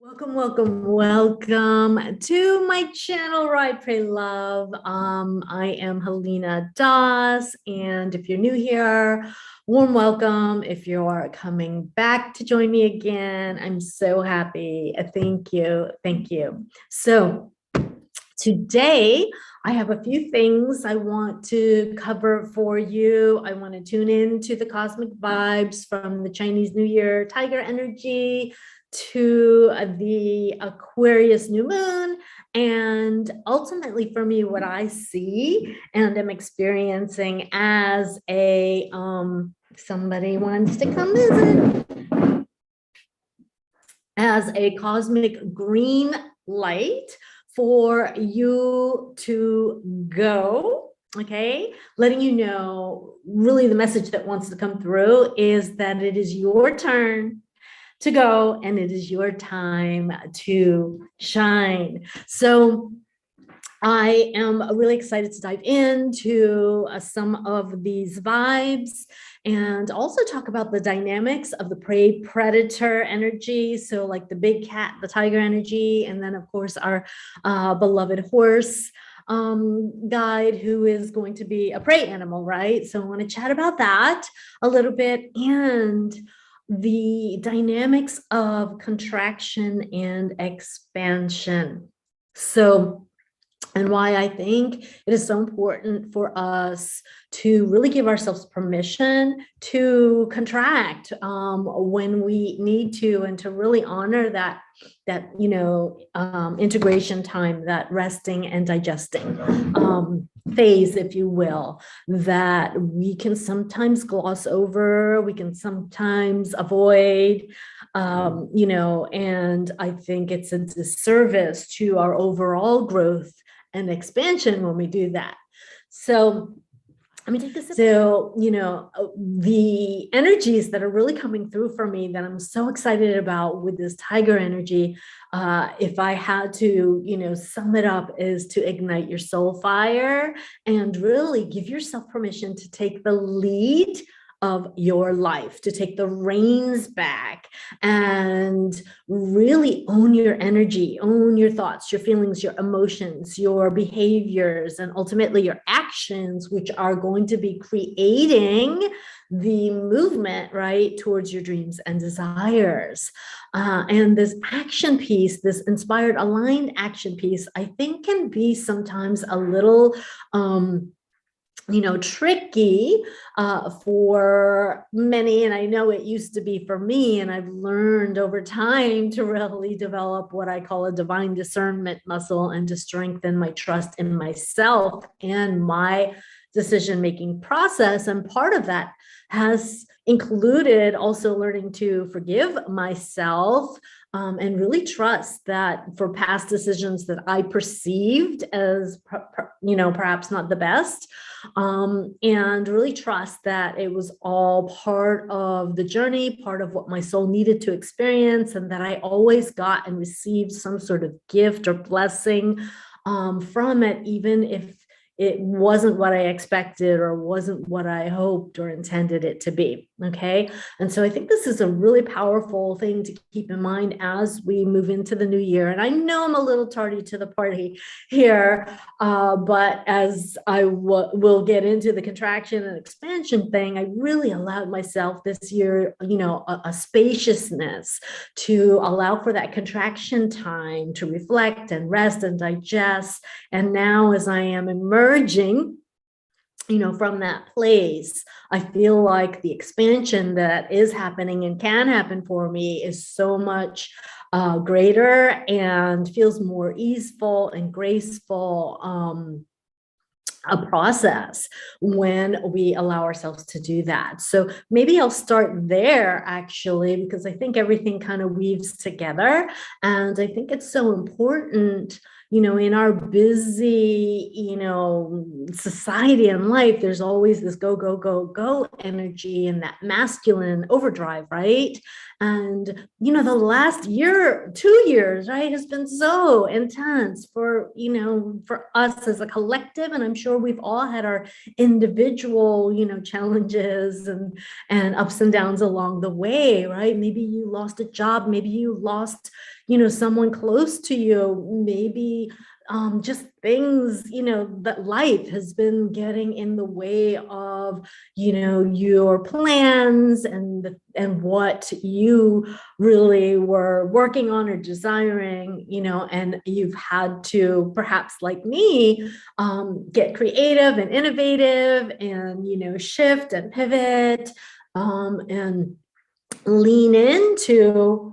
Welcome to my channel, Ride, Pray, Love. I am Helena Das, and if you're new here, warm welcome. If you're coming back to join me again, I'm so happy. Thank you. So today, I have a few things I want to cover for you. I want to tune in to the cosmic vibes from the Chinese New Year tiger energy to the Aquarius new moon, and ultimately for me, what I see and am experiencing as a somebody wants to come visit, as a cosmic green light for you to go. Okay, letting you know, really the message that wants to come through is that it is your turn to go and it is your time to shine. So I am really excited to dive into some of these vibes and also talk about the dynamics of the prey predator energy. So like the big cat, the tiger energy, and then of course our beloved horse guide, who is going to be a prey animal, right? So I want to chat about that a little bit, and the dynamics of contraction and expansion. So, and why I think it is so important for us to really give ourselves permission to contract when we need to, and to really honor that integration time, that resting and digesting phase, if you will, that we can sometimes gloss over, we can sometimes avoid, and I think it's a disservice to our overall growth and expansion when we do that. So let me take this. So, the energies that are really coming through for me that I'm so excited about with this tiger energy, if I had to, sum it up, is to ignite your soul fire and really give yourself permission to take the lead of your life, to take the reins back and really own your energy, own your thoughts, your feelings, your emotions, your behaviors, and ultimately your actions, which are going to be creating the movement, right, towards your dreams and desires. And this action piece, this inspired, aligned action piece, I think can be sometimes a little tricky for many. And I know it used to be for me, and I've learned over time to really develop what I call a divine discernment muscle, and to strengthen my trust in myself and my decision-making process. And part of that has included also learning to forgive myself, and really trust that for past decisions that I perceived as, perhaps not the best, and really trust that it was all part of the journey, part of what my soul needed to experience, and that I always got and received some sort of gift or blessing from it, even if it wasn't what I expected or wasn't what I hoped or intended it to be. Okay. And so I think this is a really powerful thing to keep in mind as we move into the new year. And I know I'm a little tardy to the party here, but as I will get into the contraction and expansion thing, I really allowed myself this year, a spaciousness to allow for that contraction time to reflect and rest and digest. And now, as I am emerging, from that place, I feel like the expansion that is happening and can happen for me is so much greater and feels more easeful and graceful, a process when we allow ourselves to do that. So maybe I'll start there, actually, because I think everything kind of weaves together. And I think it's so important in our busy, society and life, there's always this go, go, go, go energy and that masculine overdrive, right? And, the last year, 2 years, right, has been so intense for us as a collective. And I'm sure we've all had our individual, challenges and ups and downs along the way, right? Maybe you lost a job, maybe you lost, someone close to you, maybe just things, that life has been getting in the way of, your plans and what you really were working on or desiring, and you've had to, perhaps like me, get creative and innovative and, shift and pivot, and lean into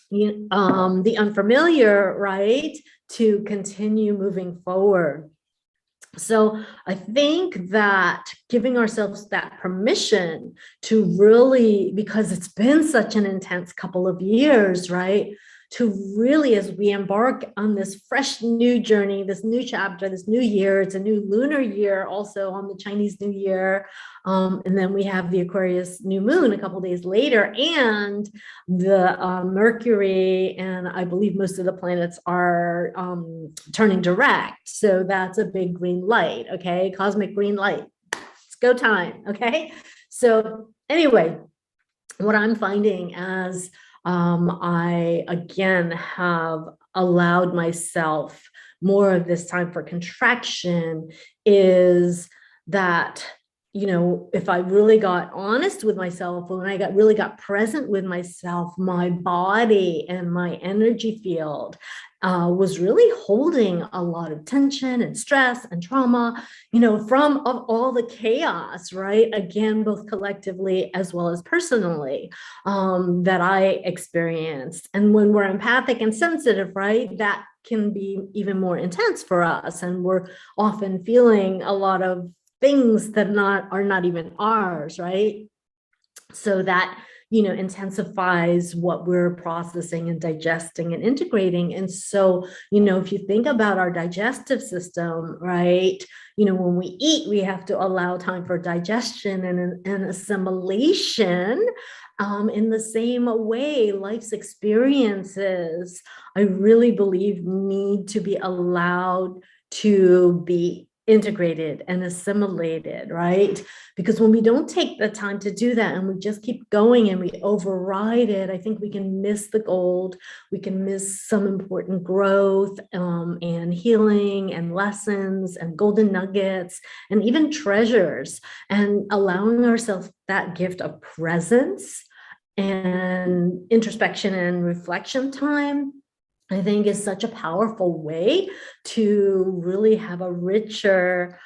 the unfamiliar, right? To continue moving forward. So I think that giving ourselves that permission to really, because it's been such an intense couple of years, right? To really, as we embark on this fresh new journey, this new chapter, this new year, it's a new lunar year also on the Chinese New Year. And then we have the Aquarius new moon a couple of days later, and the Mercury, and I believe most of the planets are turning direct. So that's a big green light, okay? Cosmic green light. It's go time, okay? So anyway, what I'm finding as I, again, have allowed myself more of this time for contraction is that, if I really got honest with myself, when I really got present with myself, my body and my energy field was really holding a lot of tension and stress and trauma, from all the chaos, right? Again, both collectively as well as personally, that I experienced. And when we're empathic and sensitive, right, that can be even more intense for us. And we're often feeling a lot of things that are not even ours, right? So that, intensifies what we're processing and digesting and integrating. And so, if you think about our digestive system, right, when we eat, we have to allow time for digestion and assimilation. In the same way, life's experiences, I really believe, need to be allowed to be integrated and assimilated, right? Because when we don't take the time to do that and we just keep going and we override it, I think we can miss the gold. We can miss some important growth, and healing and lessons and golden nuggets and even treasures. And allowing ourselves that gift of presence and introspection and reflection time, I think, is such a powerful way to really have a richer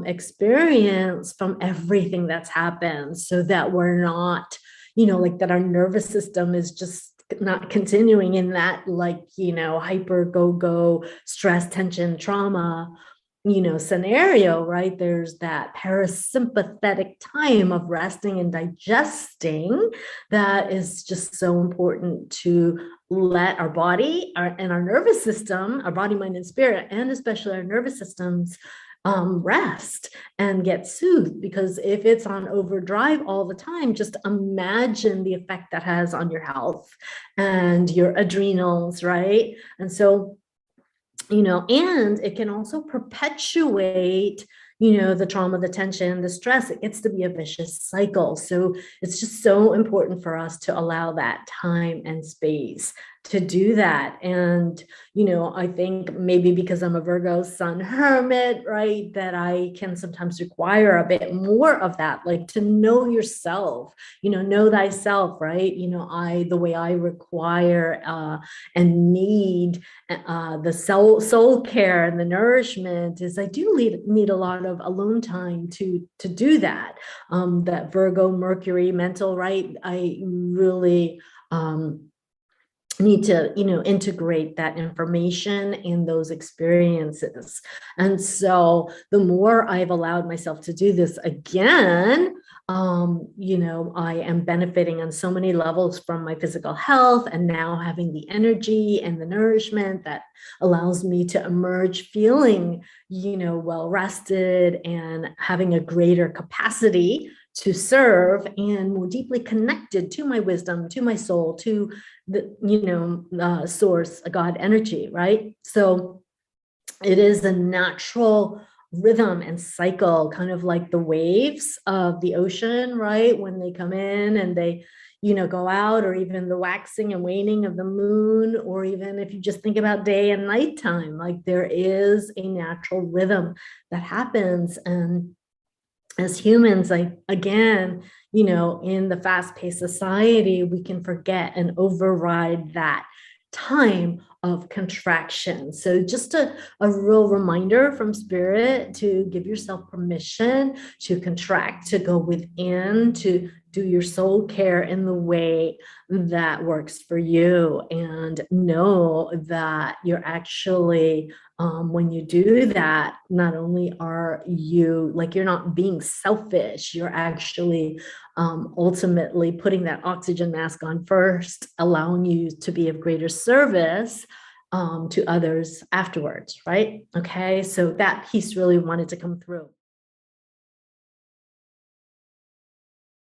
experience from everything that's happened, so that we're not, like that our nervous system is just not continuing in that, hyper go stress, tension, trauma, scenario, right? There's that parasympathetic time of resting and digesting that is just so important to let our body and our nervous system, our body, mind, and spirit, and especially our nervous systems, rest and get soothed. Because if it's on overdrive all the time, just imagine the effect that has on your health and your adrenals, right? And so, and it can also perpetuate, the trauma, the tension, the stress. It gets to be a vicious cycle. So it's just so important for us to allow that time and space to do that. And, I think maybe because I'm a Virgo sun hermit, right, that I can sometimes require a bit more of that, like to know yourself, know thyself, right? The way I require and need the soul care and the nourishment is I do need a lot of alone time to do that. That Virgo Mercury mental, right? I really need to, integrate that information in those experiences. And so the more I've allowed myself to do this again, I am benefiting on so many levels from my physical health, and now having the energy and the nourishment that allows me to emerge feeling, well rested and having a greater capacity to serve and more deeply connected to my wisdom, to my soul, to the, source, a God energy, right? So it is a natural rhythm and cycle, kind of like the waves of the ocean, right? When they come in and they, go out, or even the waxing and waning of the moon, or even if you just think about day and nighttime, like there is a natural rhythm that happens. And as humans, like again, in the fast-paced society, we can forget and override that time of contraction. So just a real reminder from spirit to give yourself permission to contract, to go within, to do your soul care in the way that works for you, and know that you're actually, when you do that, not only are you, like, you're not being selfish, you're actually ultimately putting that oxygen mask on first, allowing you to be of greater service to others afterwards, right? Okay, so that piece really wanted to come through.